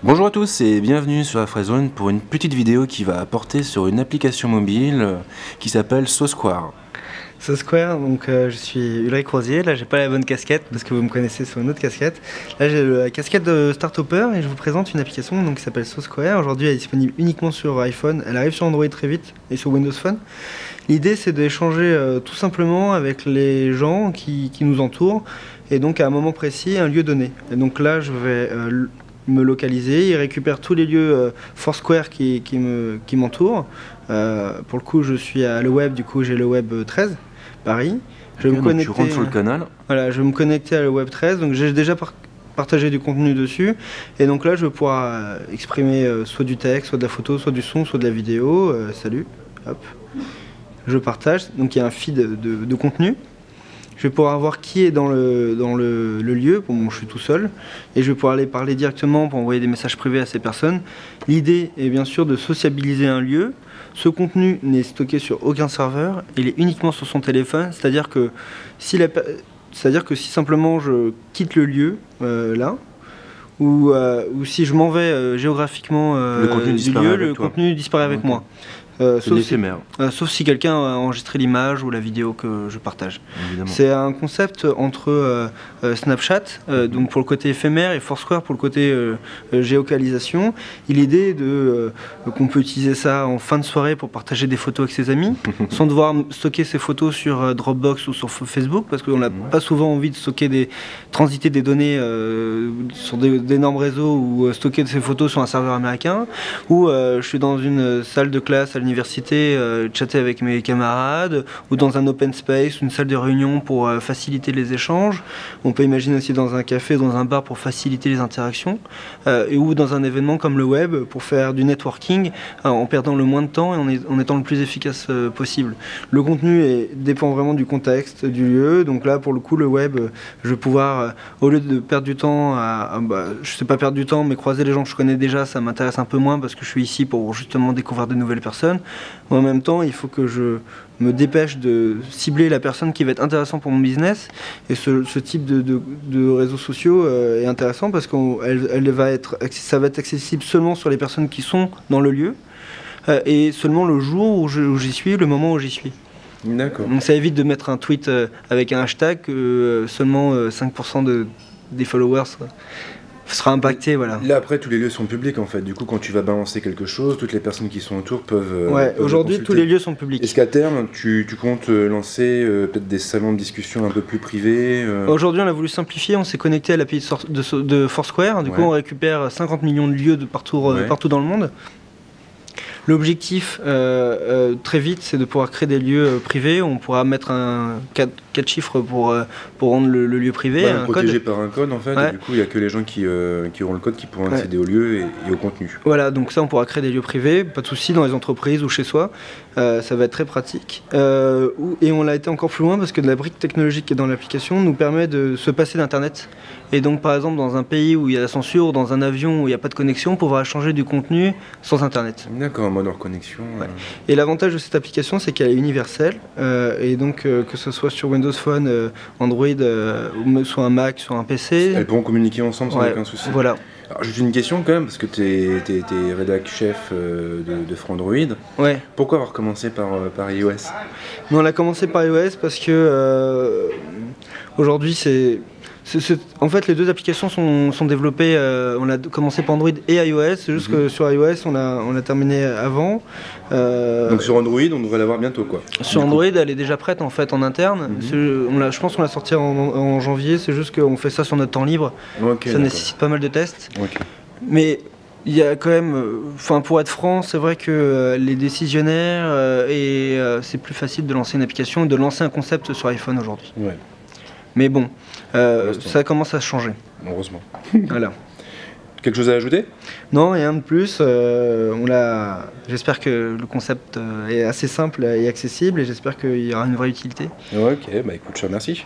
Bonjour à tous et bienvenue sur Afraizone pour une petite vidéo qui va porter sur une application mobile qui s'appelle SoSquare. SoSquare, donc je suis Ulrich Rosier. Là j'ai pas la bonne casquette parce que vous me connaissez sur une autre casquette. Là j'ai la casquette de Startupper et je vous présente une application donc, qui s'appelle SoSquare. Aujourd'hui elle est disponible uniquement sur iPhone, elle arrive sur Android très vite et sur Windows Phone. L'idée c'est d'échanger tout simplement avec les gens qui nous entourent et donc à un moment précis, un lieu donné. Et donc là je vais me localiser, il récupère tous les lieux Foursquare qui m'entourent. Pour le coup je suis à le web, du coup j'ai le web 13 Paris. Je vais me connecter, tu rentres sur le canal. Voilà, je vais me connecter à le web 13, donc j'ai déjà partagé du contenu dessus et donc là je vais pouvoir exprimer soit du texte, soit de la photo, soit du son, soit de la vidéo. Salut, hop, je partage, donc il y a un feed de contenu. Je vais pouvoir voir qui est dans le lieu, bon, je suis tout seul, et je vais pouvoir aller parler directement pour envoyer des messages privés à ces personnes. L'idée est bien sûr de sociabiliser un lieu. Ce contenu n'est stocké sur aucun serveur, il est uniquement sur son téléphone, c'est-à-dire que si simplement je quitte le lieu, là, ou si je m'en vais géographiquement du lieu, le contenu disparaît avec moi. Sauf si quelqu'un a enregistré l'image ou la vidéo que je partage. C'est un concept entre Snapchat, donc pour le côté éphémère, et Foursquare pour le côté géocalisation. L'idée est qu'on peut utiliser ça en fin de soirée pour partager des photos avec ses amis, sans devoir stocker ses photos sur Dropbox ou sur Facebook, parce qu'on n'a pas souvent envie de transiter des données sur d'énormes réseaux ou stocker ses photos sur un serveur américain, ou je suis dans une salle de classe à l'université, chatter avec mes camarades, ou dans un open space, une salle de réunion pour faciliter les échanges. On peut imaginer aussi dans un café, dans un bar pour faciliter les interactions, ou dans un événement comme le web pour faire du networking en perdant le moins de temps et en étant le plus efficace possible. Le contenu dépend vraiment du contexte, du lieu. Donc là, pour le coup, le web, je vais pouvoir, au lieu de perdre du temps, je sais pas perdre du temps, mais croiser les gens que je connais déjà, ça m'intéresse un peu moins parce que je suis ici pour justement découvrir de nouvelles personnes. En même temps, il faut que je me dépêche de cibler la personne qui va être intéressante pour mon business. Et ce type de réseaux sociaux est intéressant parce que ça va être accessible seulement sur les personnes qui sont dans le lieu et seulement le jour où j'y suis, le moment où j'y suis. D'accord. Donc ça évite de mettre un tweet avec un hashtag que seulement 5% des followers sera impacté, voilà. Là après tous les lieux sont publics en fait, du coup quand tu vas balancer quelque chose, toutes les personnes qui sont autour peuvent... Ouais, aujourd'hui tous les lieux sont publics. Est-ce qu'à terme tu comptes lancer peut-être des salons de discussion un peu plus privés Aujourd'hui on a voulu simplifier, on s'est connecté à l'API de Foursquare, du coup on récupère 50 millions de lieux partout dans le monde. L'objectif, très vite, c'est de pouvoir créer des lieux privés. On pourra mettre un 4 chiffres pour rendre le lieu privé. Protégé par un code, en fait. Et du coup, il n'y a que les gens qui auront le code qui pourront accéder au lieu et au contenu. Voilà, donc ça, on pourra créer des lieux privés. Pas de souci, dans les entreprises ou chez soi. Ça va être très pratique. Et on l'a été encore plus loin parce que la brique technologique qui est dans l'application nous permet de se passer d'Internet. Et donc, par exemple, dans un pays où il y a la censure, ou dans un avion où il n'y a pas de connexion, pouvoir échanger du contenu sans Internet. D'accord, mode hors connexion. Et l'avantage de cette application, c'est qu'elle est universelle. Et donc, que ce soit sur Windows Phone, Android, ou sur un Mac, sur un PC. Elles pourront communiquer ensemble sans aucun souci. Voilà. Alors, juste une question quand même, parce que tu es rédac chef de Frandroid. Ouais. Pourquoi avoir commencé par iOS? On a commencé par iOS parce que aujourd'hui, en fait, les deux applications sont développées, on a commencé par Android et iOS, c'est juste que sur iOS, on a terminé avant. Donc sur Android, on devrait l'avoir bientôt, quoi. Sur Android, elle est déjà prête en fait en interne. Je pense qu'on l'a sorti en janvier, c'est juste qu'on fait ça sur notre temps libre. Ça nécessite pas mal de tests. Mais il y a quand même, pour être franc, c'est vrai que les décisionnaires, c'est plus facile de lancer une application et de lancer un concept sur iPhone aujourd'hui. Mais bon, ça commence à changer. Heureusement. Voilà. Quelque chose à ajouter? Non, rien de plus. J'espère que le concept est assez simple et accessible et j'espère qu'il y aura une vraie utilité. Ok, bah écoute, je te remercie.